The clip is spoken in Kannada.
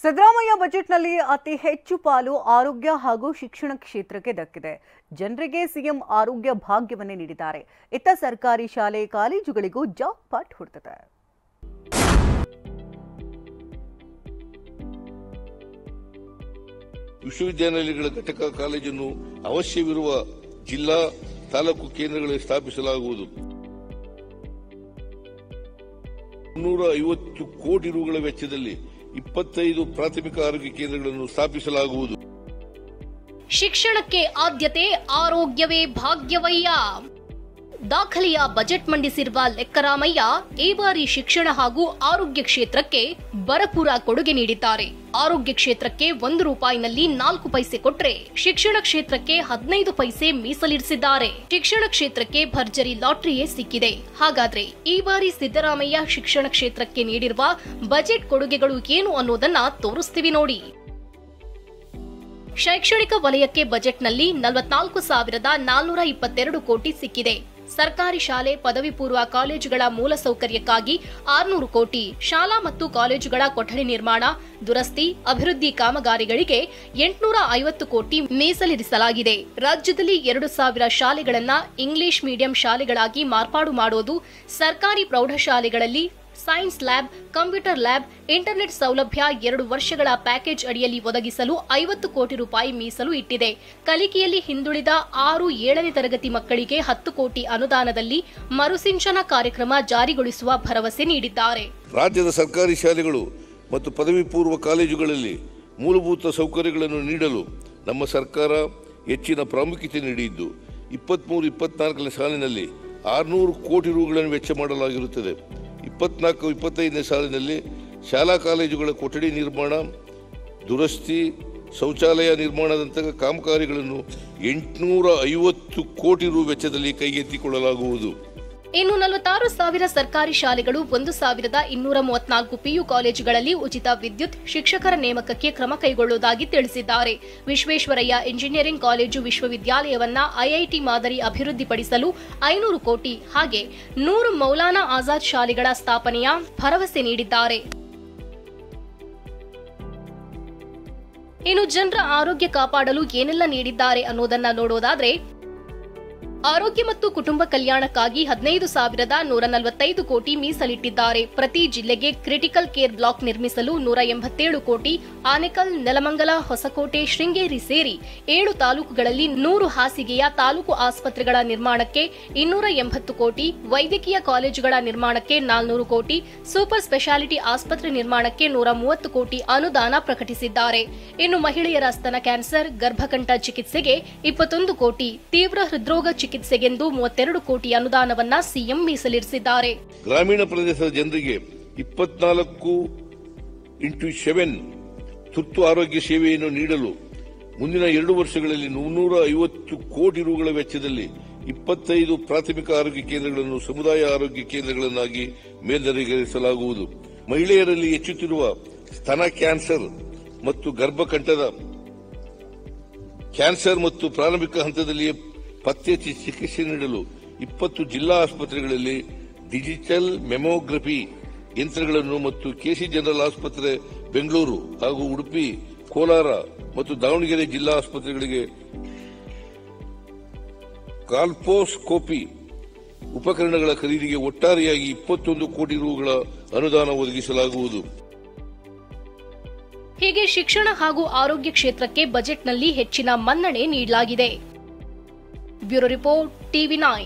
ಸಿದ್ದರಾಮಯ್ಯ ಬಜೆಟ್ನಲ್ಲಿ ಅತಿ ಹೆಚ್ಚು ಪಾಲು ಆರೋಗ್ಯ ಹಾಗೂ ಶಿಕ್ಷಣ ಕ್ಷೇತ್ರಕ್ಕೆ ದಕ್ಕಿದೆ. ಜನರಿಗೆ ಸಿಎಂ ಆರೋಗ್ಯ ಭಾಗ್ಯವನ್ನೇ ನೀಡಿದ್ದಾರೆ. ಇತ್ತ ಸರ್ಕಾರಿ ಶಾಲೆ ಕಾಲೇಜುಗಳಿಗೂ ಜಾಬ್ ಪಾಟ್ ಹೊಡೆದಿದೆ. ವಿಶ್ವವಿದ್ಯಾನಿಲಯಗಳ ಘಟಕ ಕಾಲೇಜನ್ನು ಅವಶ್ಯವಿರುವ ಜಿಲ್ಲಾ ತಾಲೂಕು ಕೇಂದ್ರಗಳಲ್ಲಿ ಸ್ಥಾಪಿಸಲಾಗುವುದು. 350 ಕೋಟಿ ರೂಗಳ ವೆಚ್ಚದಲ್ಲಿ 25 ಪ್ರಾಥಮಿಕ ಆರೋಗ್ಯ ಕೇಂದ್ರಗಳನ್ನು ಸ್ಥಾಪಿಸಲಾಗುವುದು. ಶಿಕ್ಷಣಕ್ಕೆ ಆದ್ಯತೆ, ಆರೋಗ್ಯವೇ ಭಾಗ್ಯವಯ್ಯ. ದಾಖಲೆಯ ಬಜೆಟ್ ಮಂಡಿಸಿರುವ ಲೆಕ್ಕರಾಮಯ್ಯ ಈ ಬಾರಿ ಶಿಕ್ಷಣ ಹಾಗೂ ಆರೋಗ್ಯ ಕ್ಷೇತ್ರಕ್ಕೆ ಭರಪೂರ ಕೊಡುಗೆ ನೀಡಿದ್ದಾರೆ. ಆರೋಗ್ಯ ಕ್ಷೇತ್ರಕ್ಕೆ 1 ರೂಪಾಯಿನಲ್ಲಿ 4 ಪೈಸೆ ಕೊಟ್ರೆ ಶಿಕ್ಷಣ ಕ್ಷೇತ್ರಕ್ಕೆ 15 ಪೈಸೆ ಮೀಸಲಿರಿಸಿದ್ದಾರೆ. ಶಿಕ್ಷಣ ಕ್ಷೇತ್ರಕ್ಕೆ ಭರ್ಜರಿ ಲಾಟರಿಯೇ ಸಿಕ್ಕಿದೆ. ಹಾಗಾದ್ರೆ ಈ ಬಾರಿ ಸಿದ್ದರಾಮಯ್ಯ ಶಿಕ್ಷಣ ಕ್ಷೇತ್ರಕ್ಕೆ ನೀಡಿರುವ ಬಜೆಟ್ ಕೊಡುಗೆಗಳು ಏನು ಅನ್ನೋದನ್ನ ತೋರಿಸ್ತೀವಿ ನೋಡಿ. ಶೈಕ್ಷಣಿಕ ವಲಯಕ್ಕೆ ಬಜೆಟ್ನಲ್ಲಿ 44,422 ಕೋಟಿ ಸಿಕ್ಕಿದೆ. ಸರ್ಕಾರಿ ಶಾಲೆ, ಪದವಿ ಪೂರ್ವ ಕಾಲೇಜುಗಳ ಮೂಲಸೌಕರ್ಯಕ್ಕಾಗಿ 600 ಕೋಟಿ, ಶಾಲಾ ಮತ್ತು ಕಾಲೇಜುಗಳ ಕೊಠಡಿ ನಿರ್ಮಾಣ, ದುರಸ್ತಿ, ಅಭಿವೃದ್ಧಿ ಕಾಮಗಾರಿಗಳಿಗೆ 850 ಕೋಟಿ ಮೀಸಲಿರಿಸಲಾಗಿದೆ. ರಾಜ್ಯದಲ್ಲಿ 2,000 ಶಾಲೆಗಳನ್ನ ಇಂಗ್ಲಿಷ್ ಮೀಡಿಯಂ ಶಾಲೆಗಳಾಗಿ ಮಾರ್ಪಾಡು ಮಾಡೋದು, ಸರ್ಕಾರಿ ಪ್ರೌಢಶಾಲೆಗಳಲ್ಲಿ science lab, computer lab, internet ಸೌಲಭ್ಯ 2 ವರ್ಷಗಳ ಪ್ಯಾಕೇಜ್ ಅಡಿಯಲ್ಲಿ ಒದಗಿಸಲು 50 ಕೋಟಿ ರೂಪಾಯಿ ಮೀಸಲು ಇಟ್ಟಿದೆ. ಕಲಿಕೆಯಲ್ಲಿ ಹಿಂದುಳಿದ 6-7ನೇ ತರಗತಿ ಮಕ್ಕಳಿಗೆ 10 ಕೋಟಿ ಅನುದಾನದಲ್ಲಿ ಮರುಸಿಂಚನ ಕಾರ್ಯಕ್ರಮ ಜಾರಿಗೊಳಿಸುವ ಭರವಸೆ ನೀಡಿದ್ದಾರೆ. ರಾಜ್ಯದ ಸರ್ಕಾರಿ ಶಾಲೆಗಳು ಮತ್ತು ಪದವಿ ಪೂರ್ವ ಕಾಲೇಜುಗಳಲ್ಲಿ ಮೂಲಭೂತ ಸೌಕರ್ಯಗಳನ್ನು ನೀಡಲು ನಮ್ಮ ಸರ್ಕಾರ ಹೆಚ್ಚಿನ ಪ್ರಾಮುಖ್ಯತೆ ನೀಡಿದ್ದು 23-24ನೇ ಸಾಲಿನಲ್ಲಿ 600 ಕೋಟಿ ರೂಗಳನ್ನು ವೆಚ್ಚ ಮಾಡಲಾಗಿರುತ್ತದೆ. 24-25ನೇ ಸಾಲಿನಲ್ಲಿ ಶಾಲಾ ಕಾಲೇಜುಗಳ ಕೊಠಡಿ ನಿರ್ಮಾಣ, ದುರಸ್ತಿ, ಶೌಚಾಲಯ ನಿರ್ಮಾಣದಂತಹ ಕಾಮಗಾರಿಗಳನ್ನು 850 ಕೋಟಿ ರು ವೆಚ್ಚದಲ್ಲಿ ಕೈಗೆತ್ತಿಕೊಳ್ಳಲಾಗುವುದು. ಇನ್ನು 46,000 ಸರ್ಕಾರಿ ಶಾಲೆಗಳು, 1,234 ಪಿಯು ಕಾಲೇಜುಗಳಲ್ಲಿ ಉಚಿತ ವಿದ್ಯುತ್, ಶಿಕ್ಷಕರ ನೇಮಕಕ್ಕೆ ಕ್ರಮ ಕೈಗೊಳ್ಳುವುದಾಗಿ ತಿಳಿಸಿದ್ದಾರೆ. ವಿಶ್ವೇಶ್ವರಯ್ಯ ಇಂಜಿನಿಯರಿಂಗ್ ಕಾಲೇಜು ವಿಶ್ವವಿದ್ಯಾಲಯವನ್ನ ಐಐಟಿ ಮಾದರಿ ಅಭಿವೃದ್ಧಿಪಡಿಸಲು 500 ಕೋಟಿ, ಹಾಗೆ 100 ಮೌಲಾನಾ ಆಜಾದ್ ಶಾಲೆಗಳ ಸ್ಥಾಪನೆಯ ಭರವಸೆ ನೀಡಿದ್ದಾರೆ. ಇನ್ನು ಜನರ ಆರೋಗ್ಯ ಕಾಪಾಡಲು ಏನೆಲ್ಲ ನೀಡಿದ್ದಾರೆ ಅನ್ನೋದನ್ನ ನೋಡೋದಾದ್ರೆ, ಆರೋಗ್ಯ ಮತ್ತು ಕುಟುಂಬ ಕಲ್ಯಾಣಕ್ಕಾಗಿ 15,145 ಕೋಟಿ ಮೀಸಲಿಟ್ಟಿದ್ದಾರೆ. ಪ್ರತಿ ಜಿಲ್ಲೆಗೆ ಕ್ರಿಟಿಕಲ್ ಕೇರ್ ಬ್ಲಾಕ್ ನಿರ್ಮಿಸಲು 187 ಕೋಟಿ, ಆನೇಕಲ್, ನೆಲಮಂಗಲ, ಹೊಸಕೋಟೆ, ಶೃಂಗೇರಿ ಸೇರಿ 7 ತಾಲೂಕುಗಳಲ್ಲಿ 100 ಹಾಸಿಗೆಯ ತಾಲೂಕು ಆಸ್ಪತ್ರೆಗಳ ನಿರ್ಮಾಣಕ್ಕೆ 280 ಕೋಟಿ, ವೈದ್ಯಕೀಯ ಕಾಲೇಜುಗಳ ನಿರ್ಮಾಣಕ್ಕೆ 400 ಕೋಟಿ, ಸೂಪರ್ ಸ್ಪೆಷಾಲಿಟಿ ಆಸ್ಪತ್ರೆ ನಿರ್ಮಾಣಕ್ಕೆ 130 ಕೋಟಿ ಅನುದಾನ ಪ್ರಕಟಿಸಿದ್ದಾರೆ. ಇನ್ನು ಮಹಿಳೆಯರ ಸ್ತನ ಕ್ಯಾನ್ಸರ್, ಗರ್ಭಕಂಠ ಚಿಕಿತ್ಸೆಗೆ 21 ಕೋಟಿ, ತೀವ್ರ ಹೃದ್ರೋಗ ಚಿಕಿತ್ಸೆಗೆಂದು 32 ಕೋಟಿ ಅನುದಾನವನ್ನ ಸಿಎಂ ಮೀಸಲಿರಿಸಿದ್ದಾರೆ. ಗ್ರಾಮೀಣ ಪ್ರದೇಶದ ಜನರಿಗೆ 24x7 ತುರ್ತು ಆರೋಗ್ಯ ಸೇವೆಯನ್ನು ನೀಡಲು ಮುಂದಿನ 2 ವರ್ಷಗಳಲ್ಲಿ 350 ಕೋಟಿ ರೂಗಳ ವೆಚ್ಚದಲ್ಲಿ 25 ಪ್ರಾಥಮಿಕ ಆರೋಗ್ಯ ಕೇಂದ್ರಗಳನ್ನು ಸಮುದಾಯ ಆರೋಗ್ಯ ಕೇಂದ್ರಗಳನ್ನಾಗಿ ಮೇಲ್ದರ್ಜೆಗೇರಿಸಲಾಗುವುದು. ಮಹಿಳೆಯರಲ್ಲಿ ಹೆಚ್ಚುತ್ತಿರುವ ಸ್ತನ ಕ್ಯಾನ್ಸರ್ ಮತ್ತು ಗರ್ಭಕಂಠದ ಕ್ಯಾನ್ಸರ್ ಮತ್ತು ಪ್ರಾರಂಭಿಕ ಹಂತದಲ್ಲಿಯೇ ಪತ್ತೆ ಚಿಕಿತ್ಸೆ ನೀಡಲು 20 ಜಿಲ್ಲಾ ಆಸ್ಪತ್ರೆಗಳಲ್ಲಿ ಡಿಜಿಟಲ್ ಮೆಮೊಗ್ರಫಿ ಯಂತ್ರಗಳನ್ನು ಮತ್ತು ಕೆಸಿ ಜನರಲ್ ಆಸ್ಪತ್ರೆ ಬೆಂಗಳೂರು ಹಾಗೂ ಉಡುಪಿ, ಕೋಲಾರ ಮತ್ತು ದಾವಣಗೆರೆ ಜಿಲ್ಲಾ ಆಸ್ಪತ್ರೆಗಳಿಗೆ ಕಾಲ್ಪೋಸ್ಕೋಪಿ ಉಪಕರಣಗಳ ಖರೀದಿಗೆ ಒಟ್ಟಾರೆಯಾಗಿ 21 ಕೋಟಿ ರೂಗಳ ಅನುದಾನ ಒದಗಿಸಲಾಗುವುದು. ಹೀಗೆ ಶಿಕ್ಷಣ ಹಾಗೂ ಆರೋಗ್ಯ ಕ್ಷೇತ್ರಕ್ಕೆ ಬಜೆಟ್ನಲ್ಲಿ ಹೆಚ್ಚಿನ ಮನ್ನಣೆ ನೀಡಲಾಗಿದೆ. Bureau report, TV9.